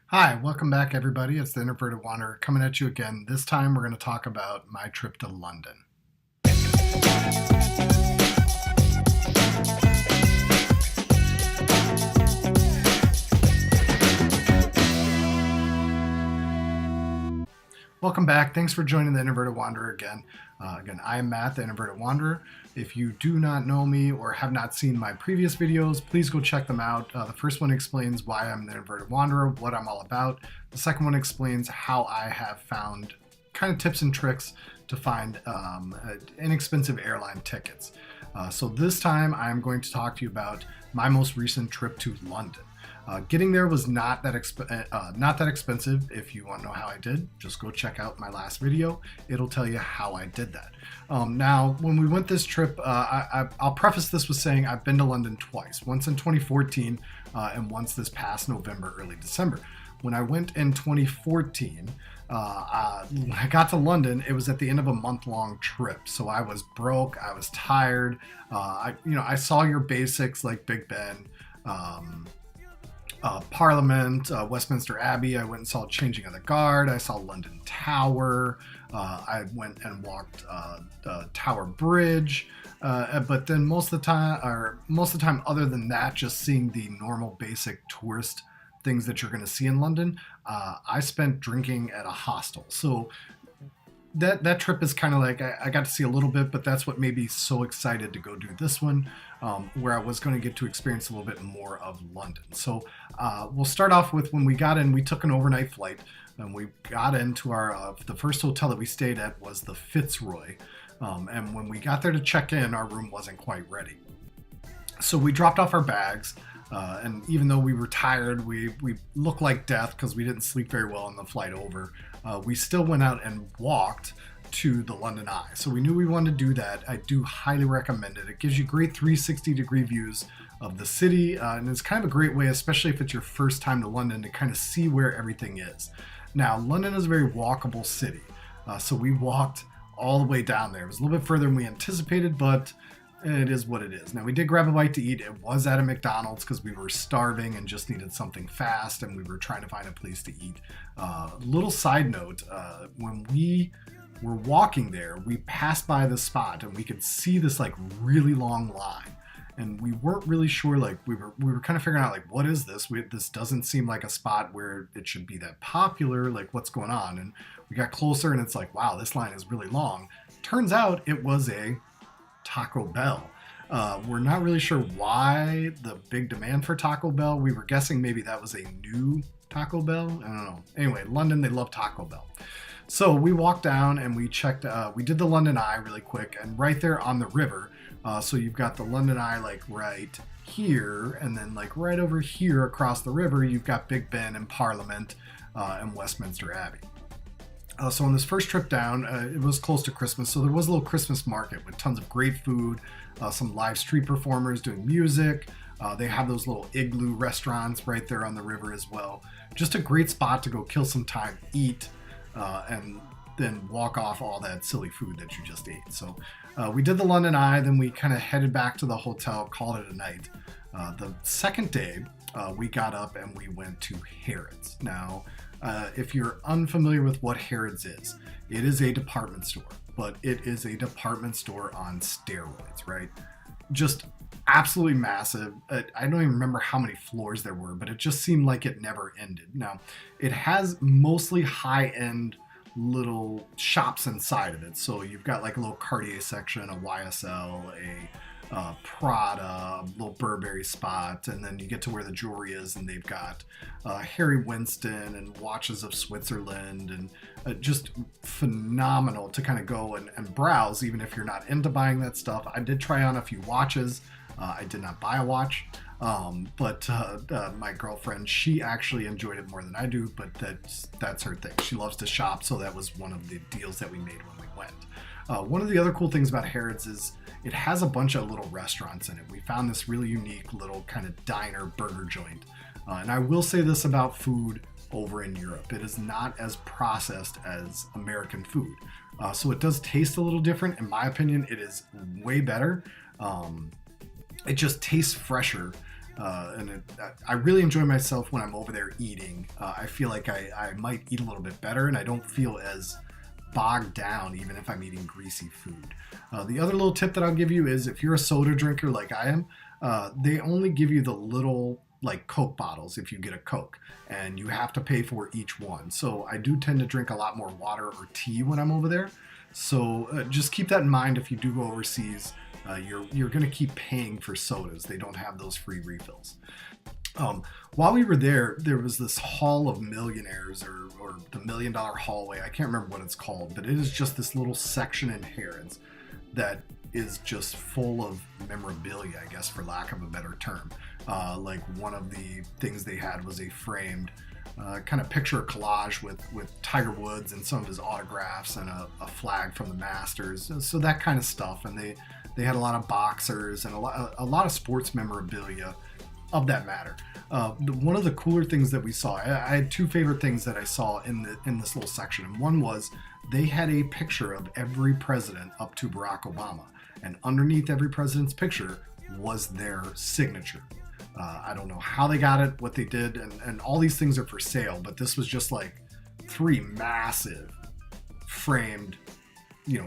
Hi, welcome back everybody. It's the Introverted Wanderer coming at you again. This time we're going to talk about my trip to London. Welcome back. Thanks for joining the Introverted Wanderer again. I am Matt, the Introverted Wanderer. If you do not know me or have not seen my previous videos, please go check them out. The first one explains why I'm the Introverted Wanderer, what I'm all about. The second one explains how I have found kind of tips and tricks to find inexpensive airline tickets. So this time I'm going to talk to you about my most recent trip to London. Getting there was not that expensive. If you want to know how I did, just go check out my last video. It'll tell you how I did that. Now, when we went this trip, I'll preface this with saying I've been to London twice, once in 2014 and once this past November, early December. When I went in 2014, when I got to London, it was at the end of a month-long trip. So I was broke, I was tired. I saw your basics like Big Ben, Parliament, Westminster Abbey. I went and saw Changing of the Guard. I saw London Tower. I went and walked Tower Bridge. But then most of the time, other than that, just seeing the normal basic tourist things that you're going to see in London, I spent drinking at a hostel. So that trip is kind of like I got to see a little bit, but that's what made me so excited to go do this one, where I was going to get to experience a little bit more of London. So we'll start off with when we got in. We took an overnight flight, and we got into our the first hotel that we stayed at was the Fitzroy, and when we got there to check in, our room wasn't quite ready. So we dropped off our bags. And even though we were tired, we looked like death because we didn't sleep very well on the flight over. We still went out and walked to the London Eye. So we knew we wanted to do that. I do highly recommend it. It gives you great 360-degree views of the city, and it's kind of a great way, especially if it's your first time to London, to kind of see where everything is. Now, London is a very walkable city, so we walked all the way down there. It was a little bit further than we anticipated, but it is what it is. Now, we did grab a bite to eat. It was at a McDonald's because we were starving and just needed something fast, and we were trying to find a place to eat. Little side note, when we were walking there, we passed by the spot and we could see this like really long line. And we weren't really sure, like we were kind of figuring out like, what is this? This doesn't seem like a spot where it should be that popular, like what's going on? And we got closer and it's like, wow, this line is really long. Turns out it was a Taco Bell. We're not really sure why the big demand for Taco Bell. We were guessing maybe that was a new Taco Bell. I don't know. Anyway, London, they love Taco Bell. So we walked down and we checked, we did the London Eye really quick, and right there on the river. So you've got the London Eye like right here, and then like right over here across the river, you've got Big Ben and Parliament and Westminster Abbey. So on this first trip down, it was close to Christmas, so there was a little Christmas market with tons of great food, some live street performers doing music. They have those little igloo restaurants right there on the river as well. Just a great spot to go kill some time, eat, and then walk off all that silly food that you just ate. So we did the London Eye, then we kind of headed back to the hotel, called it a night. The second day, we got up and we went to Harrods. Now, if you're unfamiliar with what Harrods is, it is a department store, but it is a department store on steroids, right? Just absolutely massive. I don't even remember how many floors there were, but it just seemed like it never ended. Now, it has mostly high-end little shops inside of it. So you've got like a little Cartier section, a YSL, a Prada, a little Burberry spot, and then you get to where the jewelry is, and they've got Harry Winston and watches of Switzerland, and just phenomenal to kind of go and browse, even if you're not into buying that stuff. I did try on a few watches. I did not buy a watch, but my girlfriend, she actually enjoyed it more than I do, but that's her thing. She loves to shop, so that was one of the deals that we made when we went. One of the other cool things about Harrods is it has a bunch of little restaurants in it. We found this really unique little kind of diner burger joint. And I will say this about food over in Europe. It is not as processed as American food. So it does taste a little different. In my opinion, it is way better. It just tastes fresher. I really enjoy myself when I'm over there eating. I feel like I might eat a little bit better, and I don't feel as bogged down even if I'm eating greasy food. The other little tip that I'll give you is if you're a soda drinker like I am, they only give you the little like Coke bottles if you get a Coke, and you have to pay for each one. So I do tend to drink a lot more water or tea when I'm over there. So just keep that in mind if you do go overseas. You're going to keep paying for sodas. They don't have those free refills. While we were there, there was this hall of millionaires or the $1 million hallway. I can't remember what it's called, but it is just this little section in Harrods that is just full of memorabilia, I guess, for lack of a better term. Like one of the things they had was a framed kind of picture collage with Tiger Woods and some of his autographs and a flag from the Masters. So that kind of stuff. And they had a lot of boxers and a lot of sports memorabilia of that matter. One of the cooler things that we saw, I had two favorite things that I saw in this little section. And one was they had a picture of every president up to Barack Obama. And underneath every president's picture was their signature. I don't know how they got it, what they did, and all these things are for sale, but this was just like 3 massive framed,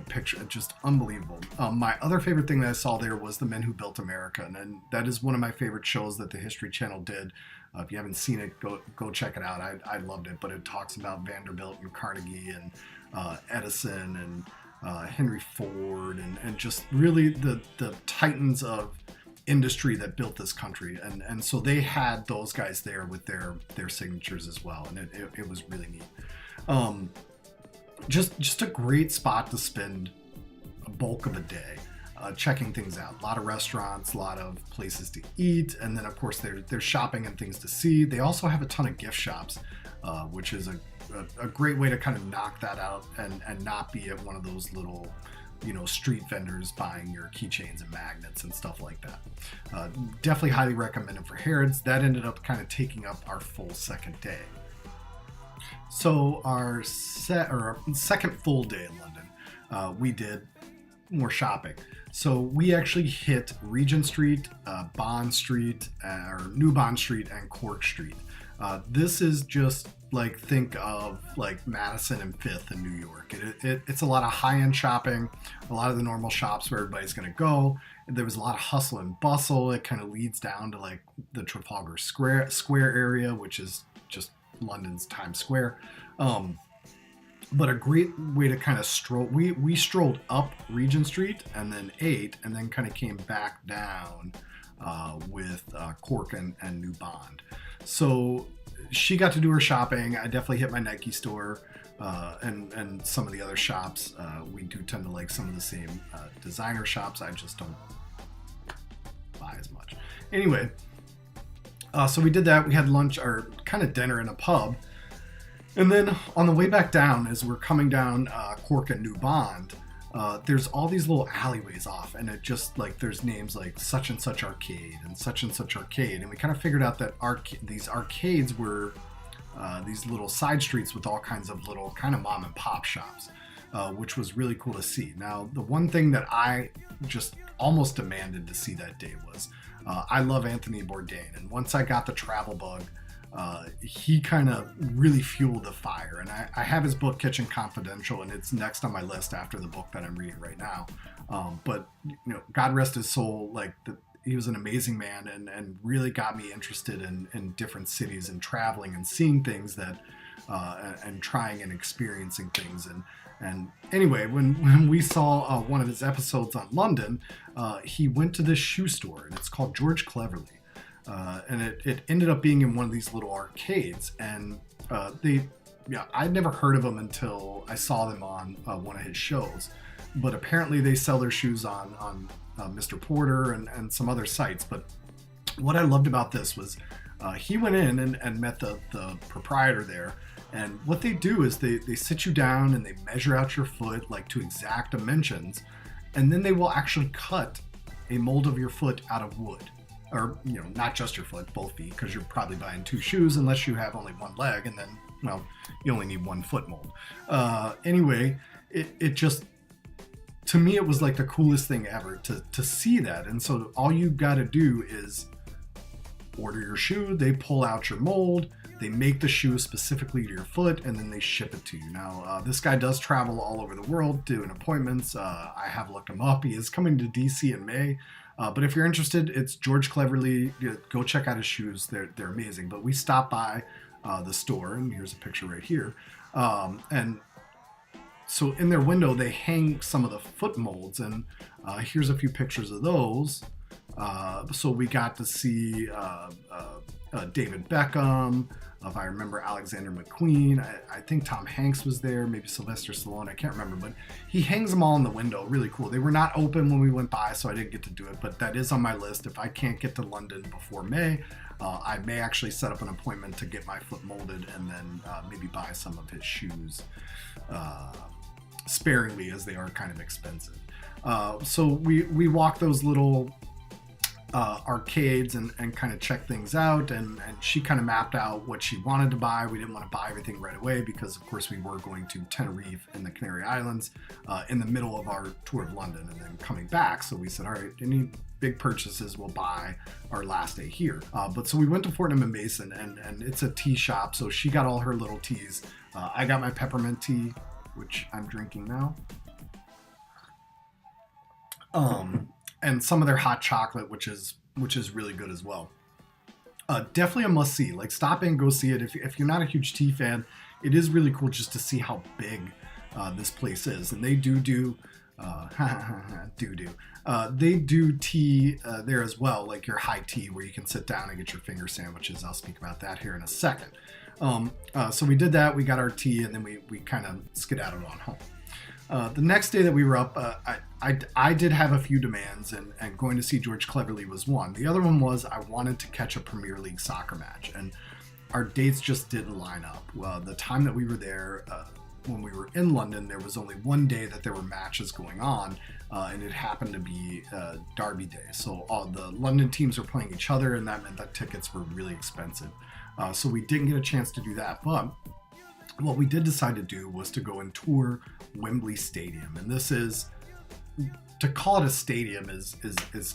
picture, just unbelievable. My other favorite thing that I saw there was The Men Who Built America, and that is one of my favorite shows that the History Channel did. If you haven't seen it, go check it out. I loved it, but it talks about Vanderbilt and Carnegie and Edison and Henry Ford and just really the titans of industry that built this country, and so they had those guys there with their signatures as well, and it was really neat. Just a great spot to spend a bulk of a day checking things out. A lot of restaurants, a lot of places to eat, and then of course there's shopping and things to see. They also have a ton of gift shops, which is a great way to kind of knock that out and not be at one of those little street vendors buying your keychains and magnets and stuff like that. Definitely highly recommended for Harrods. That ended up kind of taking up our full second day. So our second full day in London, we did more shopping. So we actually hit Regent Street, Bond Street, or New Bond Street, and Cork Street. This is just like, think of like Madison and Fifth in New York. It's a lot of high-end shopping, a lot of the normal shops where everybody's going to go. There was a lot of hustle and bustle. It kind of leads down to like the Trafalgar Square area, which is just London's Times Square. But a great way to kind of stroll. We strolled up Regent Street and then ate, and then kind of came back down with Cork and New Bond. So she got to do her shopping. I definitely hit my Nike store and some of the other shops. We do tend to like some of the same designer shops. I just don't buy as much. Anyway, so we did that. We had lunch or kind of dinner in a pub. And then on the way back down, as we're coming down Cork and New Bond, there's all these little alleyways off, and it just like there's names like such and such arcade and such arcade, and we kind of figured out that these arcades were these little side streets with all kinds of little kind of mom and pop shops, which was really cool to see. Now, the one thing that I just almost demanded to see that day was I love Anthony Bourdain, and once I got the travel bug, he kind of really fueled the fire. And I have his book Kitchen Confidential, and it's next on my list after the book that I'm reading right now. But God rest his soul, he was an amazing man and really got me interested in different cities and traveling and seeing things that and trying and experiencing things. And anyway, when we saw one of his episodes on London, he went to this shoe store, and it's called George Cleverly. And it ended up being in one of these little arcades, and I'd never heard of them until I saw them on one of his shows. But apparently they sell their shoes on Mr. Porter and some other sites. But what I loved about this was he went in and met the proprietor there. And what they do is they sit you down and they measure out your foot like to exact dimensions. And then they will actually cut a mold of your foot out of wood. Or, not just your foot, both feet, because you're probably buying 2 shoes unless you have only 1 leg, and then, you only need 1 foot mold. Anyway, it just, to me, it was like the coolest thing ever to see that. And so all you got to do is order your shoe, they pull out your mold, they make the shoe specifically to your foot, and then they ship it to you. Now, this guy does travel all over the world doing appointments. I have looked him up. He is coming to DC in May. But if you're interested, it's George Cleverly. Go check out his shoes. They're amazing. But we stopped by the store, and here's a picture right here. And so in their window, they hang some of the foot molds, and here's a few pictures of those. So we got to see David Beckham, if I remember Alexander McQueen. I think Tom Hanks was there, maybe Sylvester Stallone, I can't remember, but he hangs them all in the window. Really cool. They were not open when we went by, so I didn't get to do it, but that is on my list. If I can't get to London before May, I may actually set up an appointment to get my foot molded and then maybe buy some of his shoes sparingly, as they are kind of expensive. So we walk those little arcades and kind of check things out, and she kind of mapped out what she wanted to buy. We didn't want to buy everything right away because of course we were going to Tenerife in the Canary Islands in the middle of our tour of London and then coming back. So we said, all right, any big purchases we'll buy our last day here. But so we went to Fortnum and Mason, and it's a tea shop, so she got all her little teas. I got my peppermint tea, which I'm drinking now. And some of their hot chocolate, which is really good as well. Definitely a must see. Like, stop in, go see it. If you're not a huge tea fan, it is really cool just to see how big this place is. And they do they do tea there as well, like your high tea where you can sit down and get your finger sandwiches. I'll speak about that here in a second. So we did that. We got our tea, and then we kind of skedaddled on home. The next day that we were up, I did have a few demands, and going to see George Cleverly was one. The other one was I wanted to catch a Premier League soccer match, and our dates just didn't line up. Well, the time that we were there, when we were in London, there was only one day that there were matches going on, and it happened to be Derby Day. So all the London teams were playing each other, and that meant that tickets were really expensive. So we didn't get a chance to do that, but what we did decide to do was to go and tour Wembley Stadium. And this is, to call it a stadium is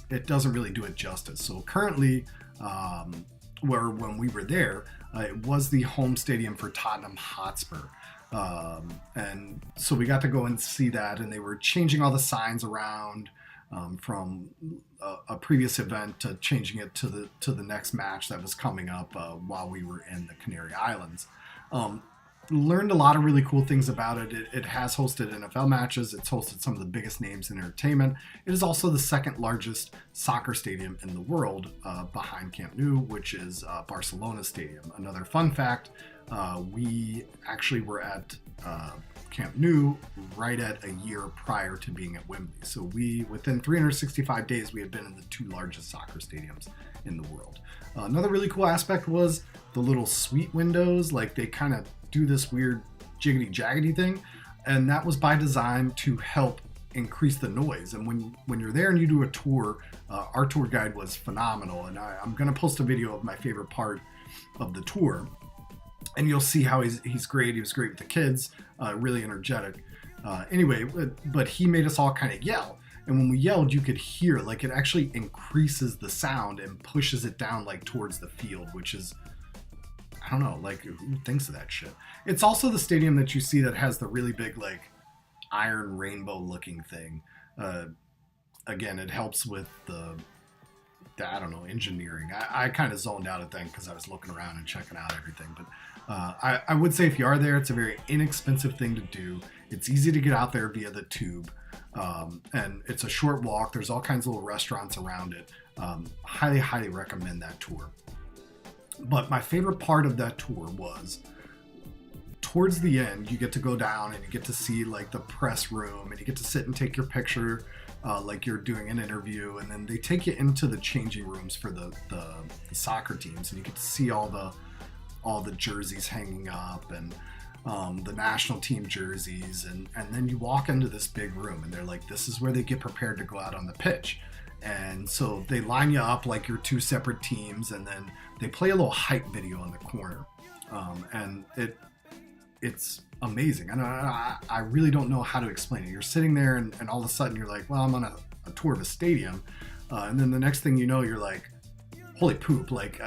it doesn't really do it justice. So currently, when we were there, it was the home stadium for Tottenham Hotspur. And so we got to go and see that, and they were changing all the signs around from a previous event to changing it to the next match that was coming up while we were in the Canary Islands. Learned a lot of really cool things about it. It has hosted NFL matches. It's hosted some of the biggest names in entertainment. It is also the second largest soccer stadium in the world, behind Camp Nou, which is Barcelona Stadium. Another fun fact, we actually were at Camp Nou right at a year prior to being at Wembley. So within 365 days, we had been in the two largest soccer stadiums in the world. Another really cool aspect was the little suite windows. Like, they kind of do this weird jiggity jaggedy thing, and that was by design to help increase the noise. And when you're there and you do a tour, our tour guide was phenomenal, and I'm going to post a video of my favorite part of the tour, and you'll see how he's great. He was great with the kids, really energetic. Anyway, but he made us all kind of yell, and when we yelled, you could hear, like, it actually increases the sound and pushes it down like towards the field, which is, I don't know, like, who thinks of that shit? It's also the stadium that you see that has the really big, like, iron rainbow looking thing. Again, it helps with the I don't know, engineering. I kind of zoned out at that because I was looking around and checking out everything. But I would say if you are there, it's a very inexpensive thing to do. It's easy to get out there via the tube. And it's a short walk. There's all kinds of little restaurants around it. Highly, highly recommend that tour. But my favorite part of that tour was towards the end, you get to go down and you get to see, like, the press room, and you get to sit and take your picture like you're doing an interview, and then they take you into the changing rooms for the soccer teams, and you get to see all the jerseys hanging up, and the national team jerseys, and then you walk into this big room, and they're like, this is where they get prepared to go out on the pitch. And so they line you up like you're two separate teams, and then they play a little hype video in the corner. And it's amazing. And I really don't know how to explain it. You're sitting there, and all of a sudden you're like, well, I'm on a tour of a stadium. And then the next thing you know, you're like, holy poop, like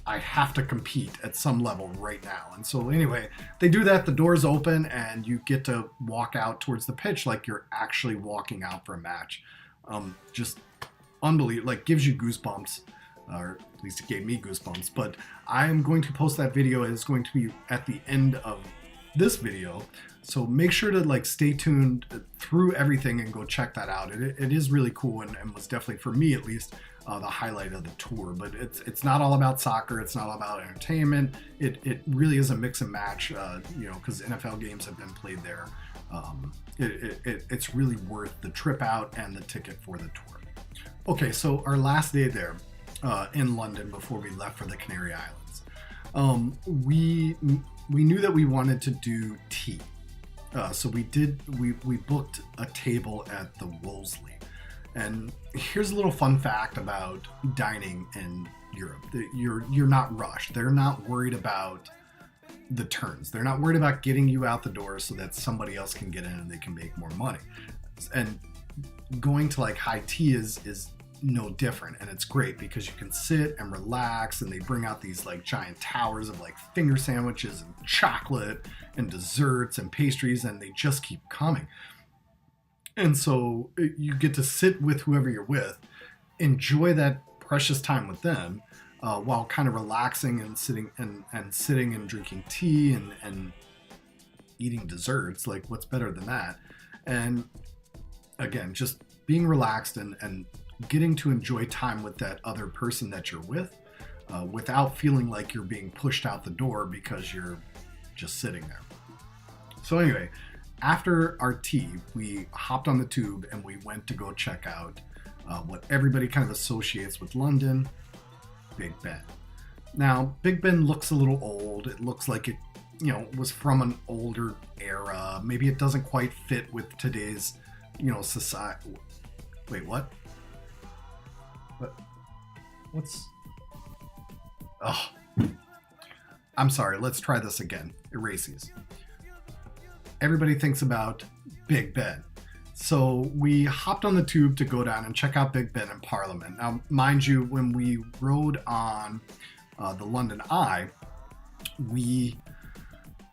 I have to compete at some level right now. And so anyway, they do that, the doors open, and you get to walk out towards the pitch like you're actually walking out for a match. Just unbelievable, like gives you goosebumps, or at least it gave me goosebumps. But I am going to post that video. It's going to be at the end of this video, so make sure to like stay tuned through everything and go check that out. It is really cool, and was definitely, for me at least, the highlight of the tour. But it's not all about soccer, it's not all about entertainment. It really is a mix and match, because NFL games have been played there. It's really worth the trip out and the ticket for the tour. Okay, so our last day there in London before we left for the Canary Islands, we knew that we wanted to do tea. So we booked a table at the Wolseley. And here's a little fun fact about dining in Europe. You're not rushed. They're not worried about the turns. They're not worried about getting you out the door so that somebody else can get in and they can make more money. And going to like high tea is no different, and it's great because you can sit and relax, and they bring out these like giant towers of like finger sandwiches and chocolate and desserts and pastries, and they just keep coming. And so you get to sit with whoever you're with, enjoy that precious time with them, while kind of relaxing and sitting and drinking tea and eating desserts. Like, what's better than that? And again, just being relaxed and getting to enjoy time with that other person that you're with, without feeling like you're being pushed out the door because you're just sitting there. So anyway, after our tea, we hopped on the tube and we went to go check out what everybody kind of associates with London, Big Ben. Now, Big Ben looks a little old. It looks like it, was from an older era. Maybe it doesn't quite fit with today's, society. Wait, what? What's... Oh, I'm sorry. Let's try this again. Erase these. Everybody thinks about Big Ben. So we hopped on the tube to go down and check out Big Ben in Parliament. Now, mind you, when we rode on the London Eye, we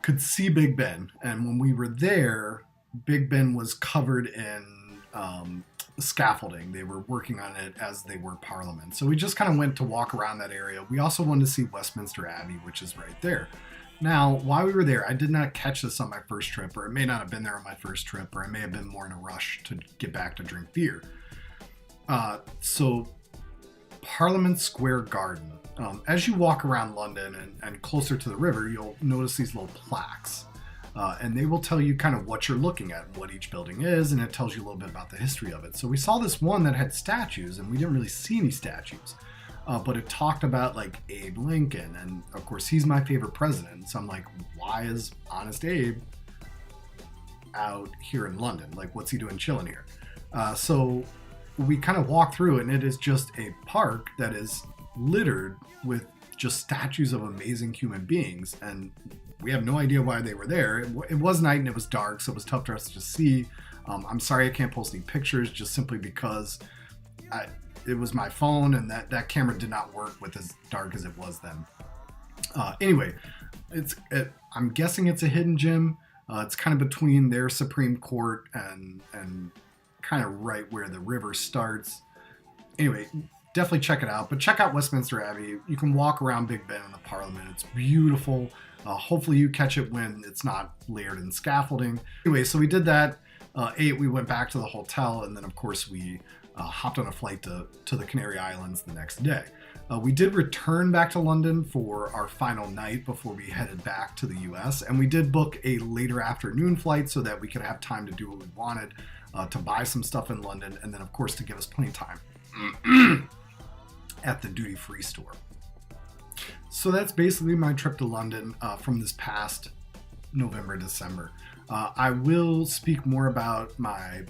could see Big Ben. And when we were there, Big Ben was covered in scaffolding. They were working on it as they were Parliament. So we just kind of went to walk around that area. We also wanted to see Westminster Abbey, which is right there. Now, while we were there, I did not catch this on my first trip, or it may not have been there on my first trip, or I may have been more in a rush to get back to drink beer. So Parliament Square Garden. As you walk around London and closer to the river, you'll notice these little plaques. And they will tell you kind of what you're looking at, what each building is, and it tells you a little bit about the history of it. So we saw this one that had statues, and we didn't really see any statues. But it talked about like Abe Lincoln, and of course he's my favorite president. So I'm like, why is Honest Abe out here in London? Like, what's he doing chilling here? So we kind of walk through it, and it is just a park that is littered with just statues of amazing human beings, and we have no idea why they were there. It was night and it was dark, so it was tough for us to see. I'm sorry I can't post any pictures, just simply because it was my phone, and that camera did not work with as dark as it was then. Anyway, I'm guessing it's a hidden gem. It's kind of between their Supreme Court and kind of right where the river starts. Anyway, definitely check it out. But check out Westminster Abbey. You can walk around Big Ben in the Parliament. It's beautiful. Hopefully you catch it when it's not layered in scaffolding. Anyway, so we did that. We went back to the hotel, and then of course we hopped on a flight to the Canary Islands the next day. We did return back to London for our final night before we headed back to the US, and we did book a later afternoon flight so that we could have time to do what we wanted, to buy some stuff in London, and then of course to give us plenty of time at the duty-free store. So that's basically my trip to London from this past November, December. I will speak more about my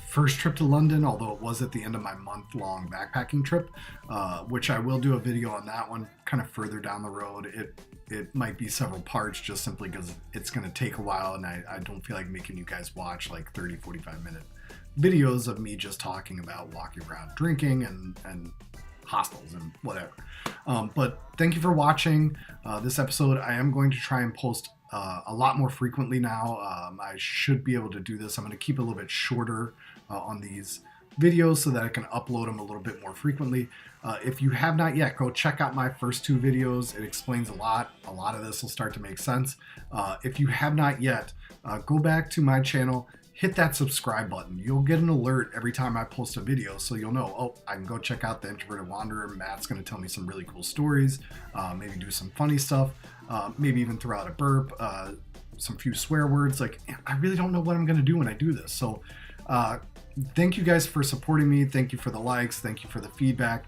first trip to London, although it was at the end of my month-long backpacking trip, which I will do a video on that one kind of further down the road. It might be several parts just simply because it's going to take a while, and I don't feel like making you guys watch like 30-45 minute videos of me just talking about walking around drinking and hostels and whatever. But thank you for watching this episode. I am going to try and post a lot more frequently now. I should be able to do this. I'm going to keep it a little bit shorter on these videos so that I can upload them a little bit more frequently. If you have not yet, go check out my first 2 videos. It explains a lot. A lot of this will start to make sense. If you have not yet, go back to my channel, hit that subscribe button. You'll get an alert every time I post a video, so you'll know, oh, I can go check out the Introverted Wanderer. Matt's going to tell me some really cool stories, maybe do some funny stuff, maybe even throw out a burp, some few swear words. Like, I really don't know what I'm going to do when I do this. So thank you guys for supporting me. Thank you for the likes. Thank you for the feedback.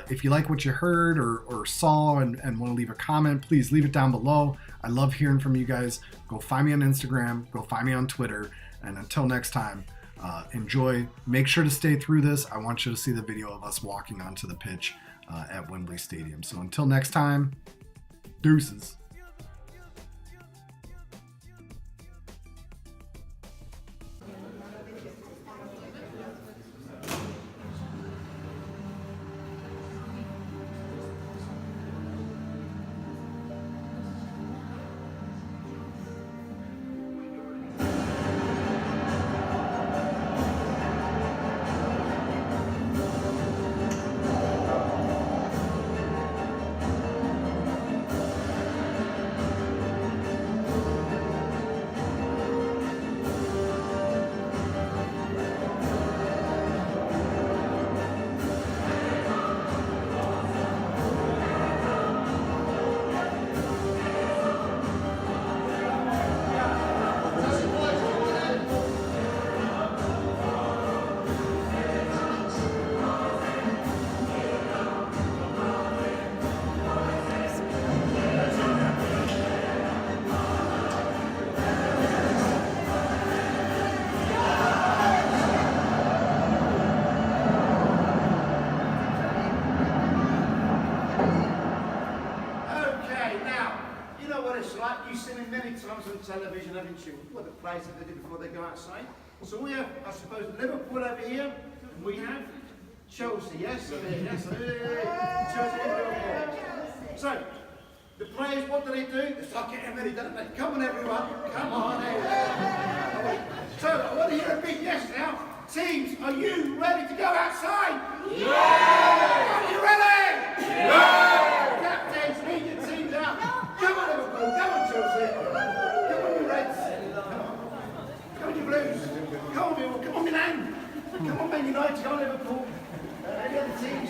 If you like what you heard or saw and want to leave a comment, please leave it down below. I love hearing from you guys. Go find me on Instagram. Go find me on Twitter. And until next time, enjoy. Make sure to stay through this. I want you to see the video of us walking onto the pitch at Wembley Stadium. So until next time, deuces. On television, haven't you? What the plays that they do before they go outside. So we have, I suppose, Liverpool over here, and we have Chelsea, yes? Yes. Chelsea and Liverpool. So, the players, what do? They start getting ready, don't they? Come on, everyone. Come on, everyone. So, I want to hear a big yes now. Teams, are you ready to go outside? Yeah! Are you ready? Yeah! Captains, lead your teams out. Come on, Liverpool. Come on, Chelsea. Blues. Come on, Bill. Come on, Milan. Come on, Man United. Come on, Liverpool. Any other teams?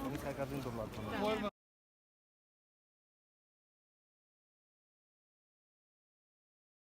Vamos carregar dentro do lado.